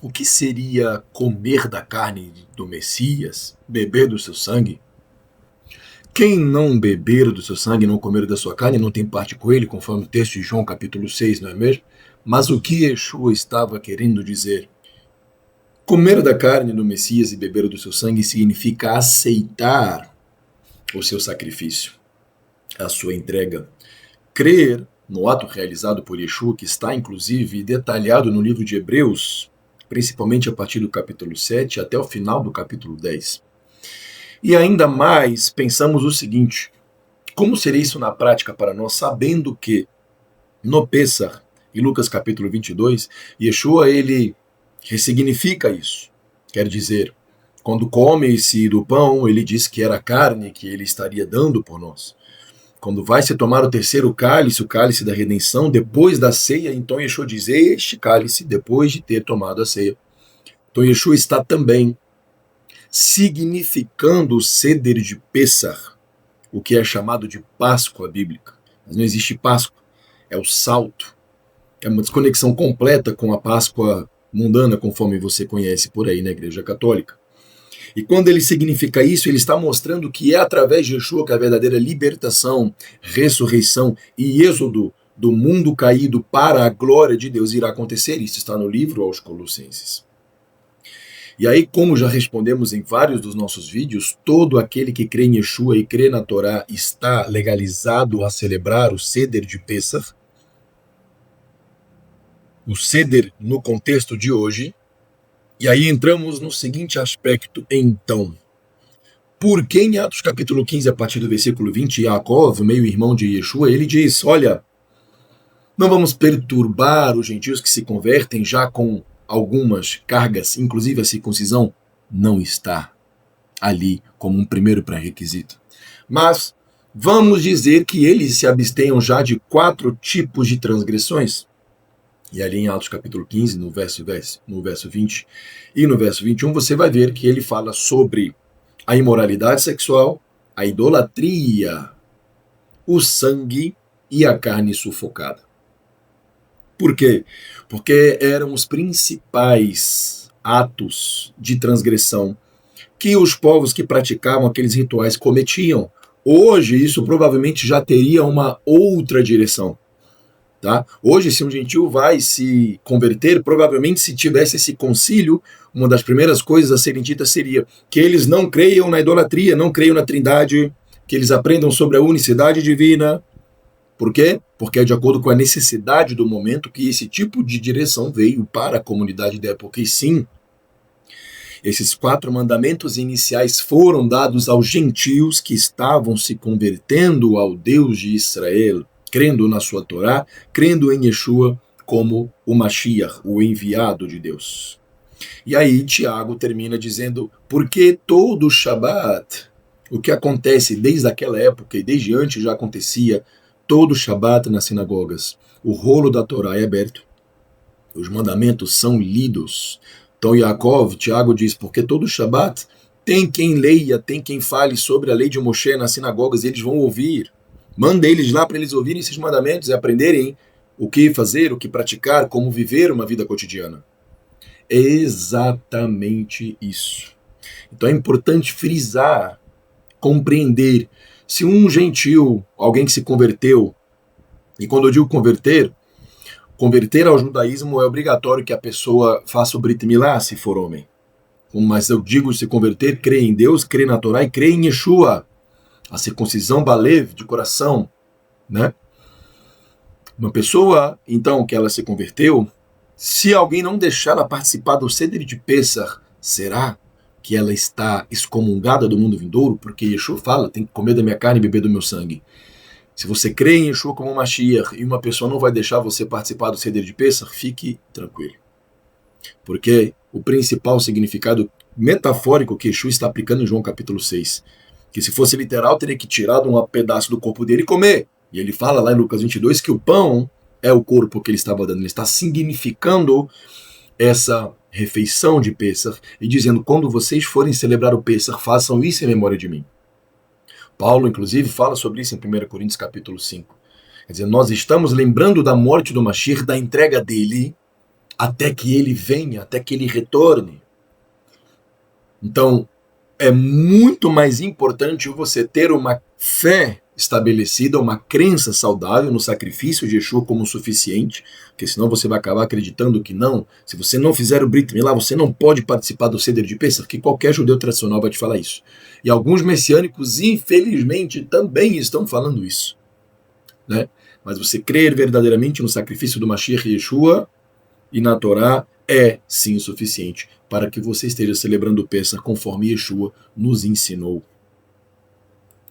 O que seria comer da carne do Messias, beber do seu sangue? Quem não beber do seu sangue, não comer da sua carne, não tem parte com ele, conforme o texto de João capítulo 6, não é mesmo? Mas o que Yeshua estava querendo dizer? Comer da carne do Messias e beber do seu sangue significa aceitar o seu sacrifício, a sua entrega. Crer no ato realizado por Yeshua, que está inclusive detalhado no livro de Hebreus, principalmente a partir do capítulo 7 até o final do capítulo 10. E ainda mais pensamos o seguinte: como seria isso na prática para nós, sabendo que no Pessah, em Lucas capítulo 22, Yeshua ele ressignifica isso. Quer dizer, quando come-se do pão, ele diz que era carne que ele estaria dando por nós. Quando vai se tomar o terceiro cálice, o cálice da redenção, depois da ceia, então Yeshua diz: este cálice, depois de ter tomado a ceia. Então Yeshua está também significando o Seder de Pessah, o que é chamado de Páscoa bíblica. Mas não existe Páscoa, é o salto. É uma desconexão completa com a Páscoa mundana, conforme você conhece por aí na Igreja Católica. E quando ele significa isso, ele está mostrando que é através de Yeshua que a verdadeira libertação, ressurreição e êxodo do mundo caído para a glória de Deus irá acontecer. Isso está no livro aos Colossenses. E aí, como já respondemos em vários dos nossos vídeos, todo aquele que crê em Yeshua e crê na Torá está legalizado a celebrar o Seder de Pessah. O Seder no contexto de hoje. E aí entramos no seguinte aspecto, então. Por que em Atos capítulo 15, a partir do versículo 20, Yaakov, meio-irmão de Yeshua, ele diz: olha, não vamos perturbar os gentios que se convertem já com algumas cargas, inclusive a circuncisão, não está ali como um primeiro pré-requisito. Mas vamos dizer que eles se abstenham já de 4 tipos de transgressões. E ali em Atos capítulo 15, no verso 20 e no verso 21, você vai ver que ele fala sobre a imoralidade sexual, a idolatria, o sangue e a carne sufocada. Por quê? Porque eram os principais atos de transgressão que os povos que praticavam aqueles rituais cometiam. Hoje, isso provavelmente já teria uma outra direção. Tá? Hoje, se um gentil vai se converter, provavelmente se tivesse esse concílio, uma das primeiras coisas a serem ditas seria que eles não creiam na idolatria, não creiam na trindade, que eles aprendam sobre a unicidade divina. Por quê? Porque é de acordo com a necessidade do momento que esse tipo de direção veio para a comunidade da época. E sim, esses 4 mandamentos iniciais foram dados aos gentios que estavam se convertendo ao Deus de Israel, crendo na sua Torá, crendo em Yeshua como o Mashiach, o enviado de Deus. E aí Tiago termina dizendo: porque todo Shabat, o que acontece desde aquela época e desde antes já acontecia, todo Shabat nas sinagogas, o rolo da Torá é aberto, os mandamentos são lidos. Então Tiago diz: porque todo Shabat tem quem leia, tem quem fale sobre a lei de Moshe nas sinagogas, eles vão ouvir. Manda eles lá para eles ouvirem esses mandamentos e aprenderem o que fazer, o que praticar, como viver uma vida cotidiana. É exatamente isso. Então é importante frisar, compreender. Se um gentil, alguém que se converteu, e quando eu digo converter ao judaísmo é obrigatório que a pessoa faça o Brit Milá, se for homem. Mas eu digo se converter, crê em Deus, crê na Torá e crê em Yeshua. A circuncisão balev, de coração, né? Uma pessoa, então, que ela se converteu, se alguém não deixar ela participar do Seder de Pessah, será que ela está excomungada do mundo vindouro? Porque Yeshua fala, tem que comer da minha carne e beber do meu sangue. Se você crê em Yeshua como Mashiach e uma pessoa não vai deixar você participar do Seder de Pessah, fique tranquilo. Porque o principal significado metafórico que Yeshua está aplicando em João capítulo 6, que se fosse literal, teria que tirar um pedaço do corpo dele e comer. E ele fala lá em Lucas 22 que o pão é o corpo que ele estava dando. Ele está significando essa refeição de Pessah e dizendo: quando vocês forem celebrar o Pessah, façam isso em memória de mim. Paulo, inclusive, fala sobre isso em 1 Coríntios capítulo 5. Quer dizer, nós estamos lembrando da morte do Mashiach, da entrega dele, até que ele venha, até que ele retorne. Então, é muito mais importante você ter uma fé estabelecida, uma crença saudável no sacrifício de Yeshua como suficiente, porque senão você vai acabar acreditando que não. Se você não fizer o Brit Milá, você não pode participar do Seder de Pesach, porque qualquer judeu tradicional vai te falar isso. E alguns messiânicos, infelizmente, também estão falando isso, né? Mas você crer verdadeiramente no sacrifício do Mashiach Yeshua e na Torá é sim o suficiente para que você esteja celebrando o Pesach conforme Yeshua nos ensinou.